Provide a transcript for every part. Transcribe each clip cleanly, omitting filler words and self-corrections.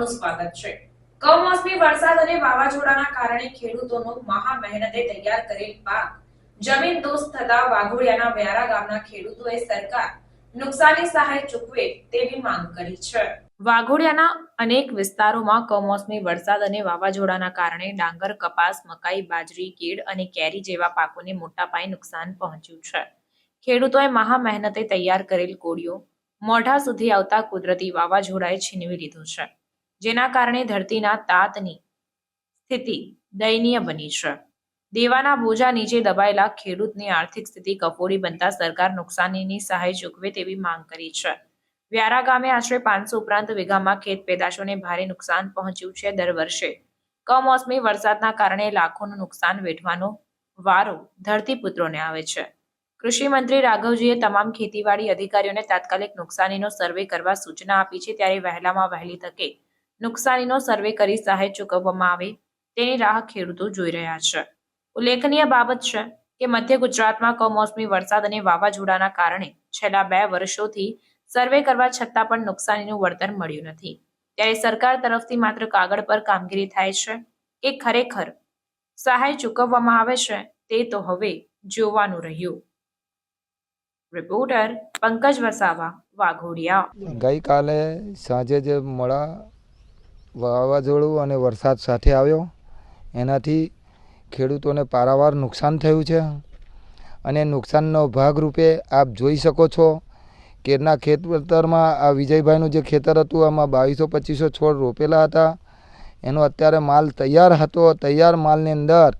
આપનું સ્વાગત છે। કમોસમી વરસાદ અને વાવાઝોડાના કારણે ખેડૂતોનો મહા મહેનતે તૈયાર કરેલ પાક જમીનદોસ્ત થતા વાઘોડિયાના વ્યારા ગામના ખેડૂતોએ સરકાર નુકસાની સહાય ચૂકવે તેવી માંગ કરી છે। વાઘોડિયાના અનેક વિસ્તારોમાં કમોસમી વરસાદ અને વાવાઝોડાના કારણે ડાંગર, કપાસ, મકાઈ, બાજરી, કેળ અને કેરી જેવા પાકોને મોટા પાયે નુકસાન પહોંચ્યું છે। ખેડૂતોએ મહા મહેનતે તૈયાર કરેલ કોળીઓ મોઢા સુધી આવતા કુદરતી વાવાઝોડાએ છીનવી લીધું છે, જેના કારણે ધરતીના તાતની સ્થિતિ દયનીય બની છે। દેવાના બોજા નીચે દબાયેલા ખેડૂતની આર્થિક સ્થિતિ કફોડી બનતા સરકાર નુકસાનીની સહાય ચૂકવે તેવી માંગ કરી છે। વ્યારા ગામે આશરે 500 ઉપરાંત વીઘામાં ખેત પેદાશોને ભારે નુકસાન પહોંચ્યું છે। દર વર્ષે કમોસમી વરસાદના કારણે લાખોનું નુકસાન વેઠવાનો વારો ધરતીપુત્રોને આવે છે। કૃષિ મંત્રી રાઘવજીએ તમામ ખેતીવાડી અધિકારીઓને તાત્કાલિક નુકસાનીનો સર્વે કરવા સૂચના આપી છે, ત્યારે વહેલામાં વહેલી તકે નુકસાનીનો સર્વે કરી સહાય ચૂકવવામાં આવે તેની રાહ ખેડૂતો જોઈ રહ્યા છે। ઉલ્લેખનીય બાબત છે કે મધ્ય ગુજરાતમાં કમોસમી વરસાદ અને વાવાઝોડાના કારણે છેલ્લા 2 વર્ષોથી સર્વે કરવા છતાં પણ નુકસાનીનું વળતર મળ્યું નથી, ત્યારે સરકાર તરફથી માત્ર કાગળ પર કામગીરી થાય છે કે ખરેખર સહાય ચૂકવવામાં આવે છે તે તો હવે જોવાનું રહ્યું। રિપોર્ટર પંકજ વસાવા, વાઘોડિયા। ગઈકાલે સાંજે જે મોડા વાવાઝોડું અને વરસાદ સાથે આવ્યો એનાથી ખેડૂતોને પારાવાર નુકસાન થયું છે અને નુકસાનનો ભાગરૂપે આપ જોઈ શકો છો કેરના ખેતરમાં આ વિજયભાઈનું જે ખેતર હતું આમાં 2200-2500 છોડ રોપેલા હતા। એનો અત્યારે માલ તૈયાર હતો। તૈયાર માલની અંદર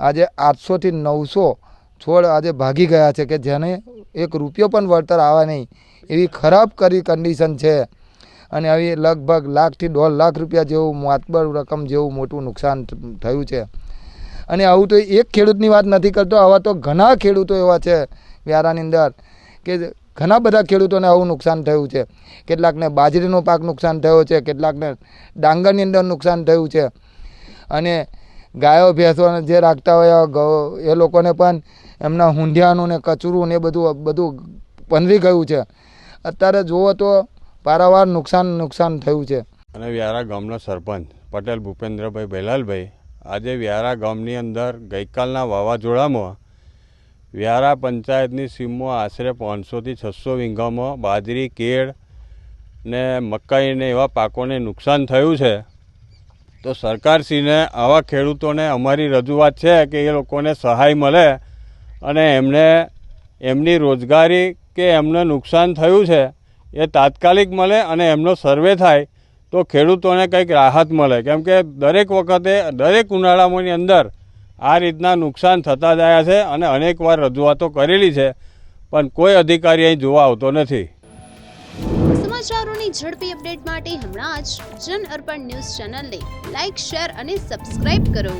આજે 800થી 900 છોડ આજે ભાગી ગયા છે કે જેને 1 રૂપિયો પણ વળતર આવે નહીં એવી ખરાબ કરી કન્ડિશન છે અને આવી લગભગ લાખ થી 1.5 લાખ રૂપિયા જેવું માતબર રકમ જેવું મોટું નુકસાન થયું છે। અને આવું તો એક ખેડૂતની વાત નથી કરતો, આવા તો ઘણા ખેડૂતો એવા છે વ્યારાની અંદર કે ઘણા બધા ખેડૂતોને આવું નુકસાન થયું છે। કેટલાકને બાજરીનો પાક નુકસાન થયો છે, કેટલાકને ડાંગરની અંદર નુકસાન થયું છે અને ગાયો ભેંસો જે રાખતા હોય એ લોકોને પણ એમના હુંડિયાનું ને કચરું ને બધું પંદરી ગયું છે। અત્યારે જુઓ તો પારાવાર નુકસાન થયું છે। અને વ્યારા ગામનો સરપંચ પટેલ ભૂપેન્દ્રભાઈ બેલાલભાઈ આજે વ્યારા ગામની અંદર ગઈકાલના વાવાઝોડામાં વ્યારા પંચાયતની સીમમાં આશરે 500થી 600 વીઘામાં બાજરી, કેળ ને મકાઈ ને એવા પાકોને નુકસાન થયું છે। તો સરકારશ્રીને આવા ખેડૂતોને અમારી રજૂઆત છે કે એ લોકોને સહાય મળે અને એમને એમની રોજગારી કે એમને નુકસાન થયું છે એ તાત્કાલિક મળે અને એમનો સર્વે થાય તો ખેડૂતોને કંઈક રાહત મળે, કેમ કે દરેક વખતે દરેક ઉનાળાની અંદર આ રીતના નુકસાન થતા જાય છે અને અનેક વાર રજૂઆતો કરેલી છે પણ કોઈ અધિકારી અહીં જોવા આવતો નથી। સમાચારોની ઝડપી અપડેટ માટે હમણાં જ જન અર્પણ ન્યૂઝ ચેનલને લાઇક, શેર અને સબસ્ક્રાઇબ કરો।